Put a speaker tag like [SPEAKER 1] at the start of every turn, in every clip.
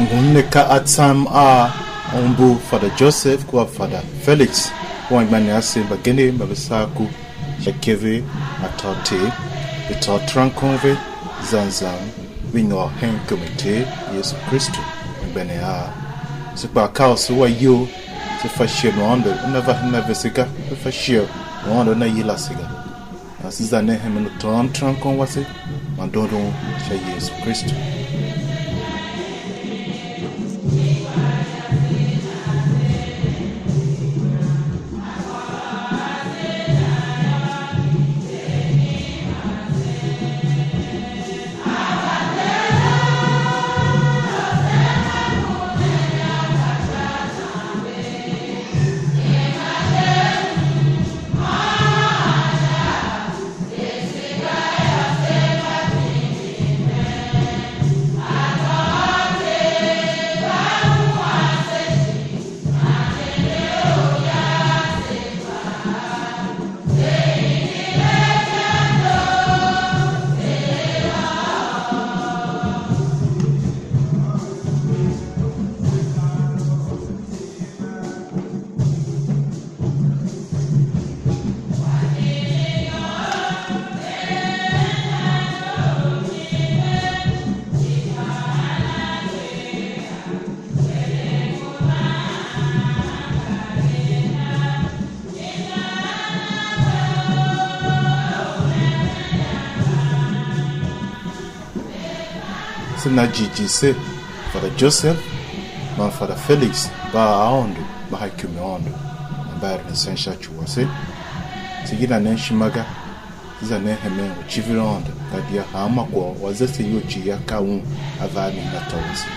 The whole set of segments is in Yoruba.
[SPEAKER 1] Nguneka atsam a ombu Father Joseph kwa Father Felix wangmani asim bagene mabisaku shakeve atate bito trankonve zanzam wingo hen komite Yesu Kristo wangmani a sipa kaosu wa yo se fashie no ando never siga fashie no ando na yila siga asizane hemeno trankon wase mandondo sha Yesu Kristo. Na Gigi se Father Joseph ma Father Felix ba aondo ba hakume ondo ba essential chuwa se sigina ne shimaga za ne heme uchivira ondo kadia hama kwa wazese yochi ya kaun avani na tawasi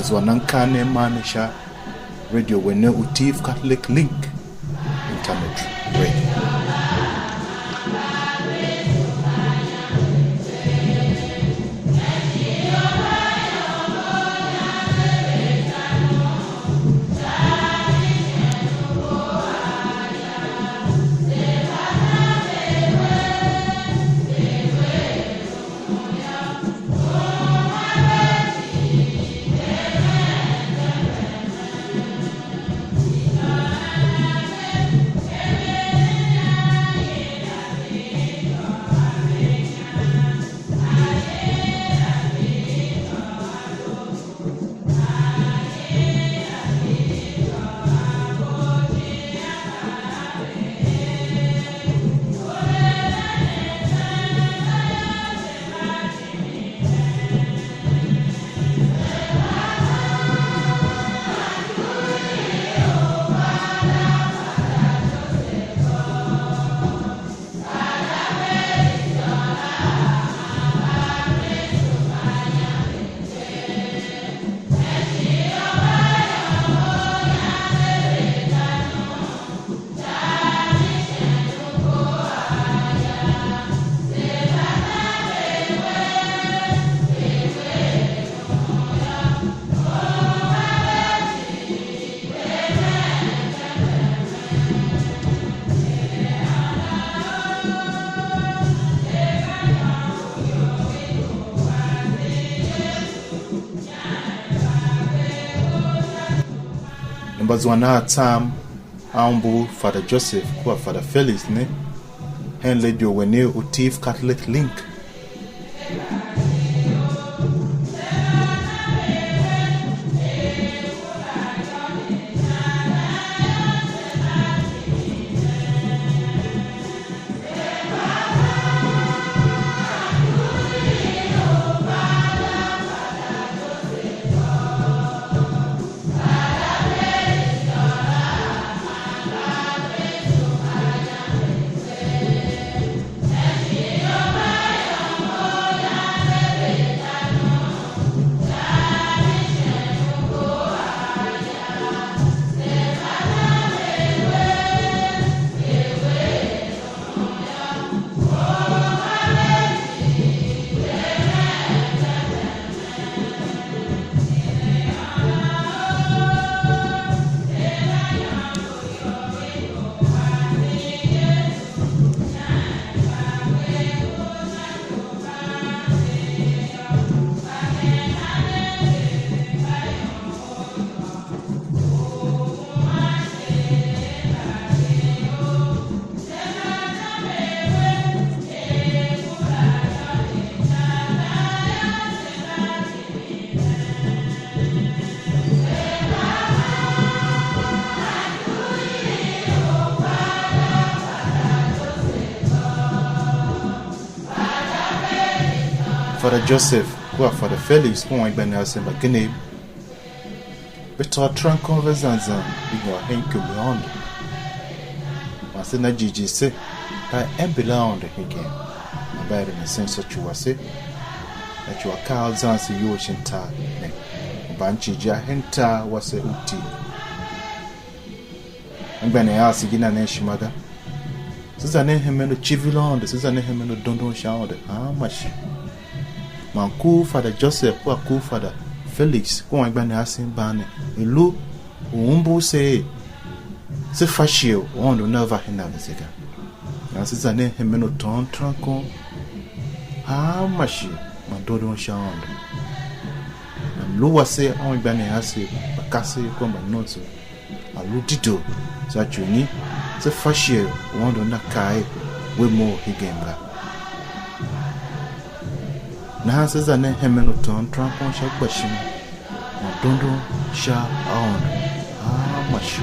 [SPEAKER 1] Zwananka manisha radio wene utif Catholic Link Internet Radio.
[SPEAKER 2] Yeah.
[SPEAKER 1] Mbazwana Tam Ambu Father Joseph kwa Father Felix ne hen ledio wene utif Catholic link. Father Joseph, kwa Father Felix, kwa Igban Nelson Bagene, beto tran conversation bigo henke beyond. Masena Gigi se, ka embelond hege. Mabere na senso chuwase, na chuwa ka zansi yoshinta ne. Banchi ja henta wase uti. Igban Nelson gina ne shimaga. Siza ne hemeno chivilonde, siza ne hemeno dondon shaonde. Mashi. Manku Father Joseph kwa ku Father Felix kwa Igban Nelson bane. Ilu umbu se fashio ondo nova hina mzega. Na siza ne hemeno ton tranko. Mashi mandodon shaonde. Na luwa se on Igban Nelson bakase kwa manozo. Alu dito za chuni se fashio ondo nakai wemo higenga. Na says an Hamilton Trampon shall question. Now don't shall on. Much.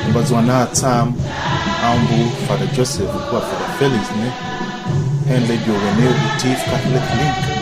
[SPEAKER 1] Mbazwana Tam Ambu Father Joseph kwa Father Felix ne hen ledio wene utif Catholic link.